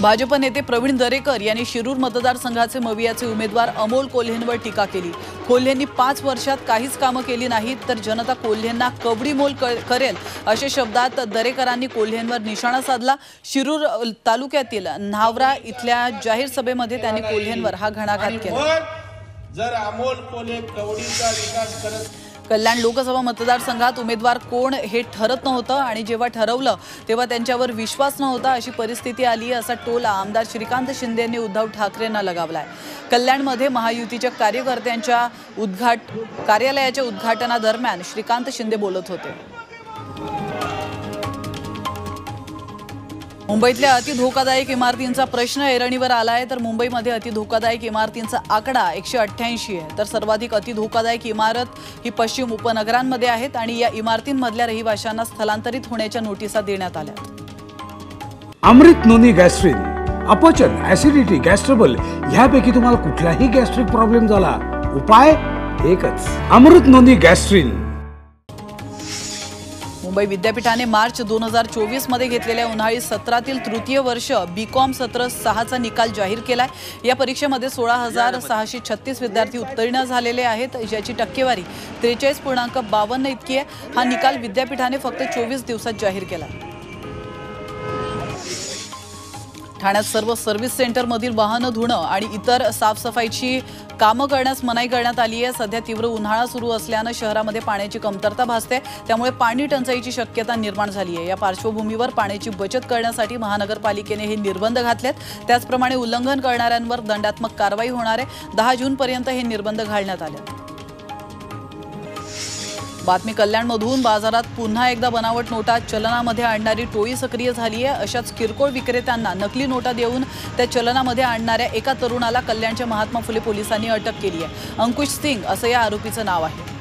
भाजप नेते प्रवीण दरेकर यांनी शिरूर मतदारसंघाचे मवियाचे उमेदवार अमोल कोल्हेंवर टीका केली। कोल्हेंनी 5 वर्षात काहीच कामं केली नाहीत तर जनता कोल्हेंना कवडीमोल करेल अशा शब्दात दरेकरांनी कोल्हेंवर निशाणा साधला। शिरूर तालुक्यातील न्हावरा इथल्या जाहीर सभेमध्ये त्यांनी कोल्हेंवर हा घणाघात केला। जर अमोल कोल्हे कवडीचा विकास करत कल्याण लोकसभा मतदारसंघात उमेदवार कोण हे ठरत नव्हतं आणि जेव्हा ठरवलं तेव्हा त्यांच्यावर विश्वास नव्हता अशी परिस्थिती आली असा टोला आमदार श्रीकांत शिंदे यांनी उद्धव ठाकरेंना लगावलाय। कल्याणमध्ये महायुतीच्या कार्यकर्त्यांच्या कार्यालयाच्या उद्घाटनादरम्यान श्रीकांत शिंदे बोलत होते। मुंबईतल्या अतिधोकादायक इमारतींचा प्रश्न ऐरणीवर आलाय तर मुंबईमध्ये अतिधोकादायक इमारतींचा आकडा 188 आहे तर सर्वाधिक अतिधोकादायक इमारत ही पश्चिम उपनगरांमध्ये आहेत आणि या इमारतींमधल्या रहिवाशांना स्थलांतरित होण्याच्या नोटिसा देण्यात आल्या। अमृत नोनी गॅस्ट्रिन, अपचन, ऍसिडिटी, गॅस्ट्रबल ह्यापैकी तुम्हाला कुठलाही गॅस्ट्रिक प्रॉब्लेम झाला, उपाय एकच, अमृत नोनी गॅस्ट्रिन। मुंबई विद्यापीठाने मार्च 2024 मध्ये घेतलेल्या उन्हाळी सत्रातील तृतीय वर्ष बीकॉम सत्र 6 चा निकाल जाहीर केलाय। या परीक्षेमध्ये 16,636 विद्यार्थी उत्तीर्ण झालेले आहेत ज्याची टक्केवारी 43.52 इतकी आहे। हा निकाल विद्यापीठाने फक्त 24 दिवसात जाहीर केला। ठाण्यात सर्व सर्व्हिस सेंटरमधील वाहनं धुणं आणि इतर साफसफाईची कामं करण्यास मनाई करण्यात आली आहे। सध्या तीव्र उन्हाळा सुरू असल्यानं शहरामध्ये पाण्याची कमतरता भासते त्यामुळे पाणी टंचाईची शक्यता निर्माण झाली आहे। या पार्श्वभूमीवर पाण्याची बचत करण्यासाठी महानगरपालिकेने हे निर्बंध घातलेत। त्याचप्रमाणे उल्लंघन करणाऱ्यांवर दंडात्मक कारवाई होणार आहे। 10 जूनपर्यंत हे निर्बंध घालण्यात आले। बातमी कल्याणमधून बाजारात पुन्हा एकदा बनावट नोटा चलनामध्ये आणणारी टोळी सक्रिय झाली आहे। अशाच किरकोळ विक्रेत्यांना नकली नोटा देऊन त्या चलनामध्ये आणणाऱ्या एका तरुणाला कल्याणच्या महात्मा फुले पोलिसांनी अटक केली आहे। अंकुश सिंग असं या आरोपीचं नाव आहे।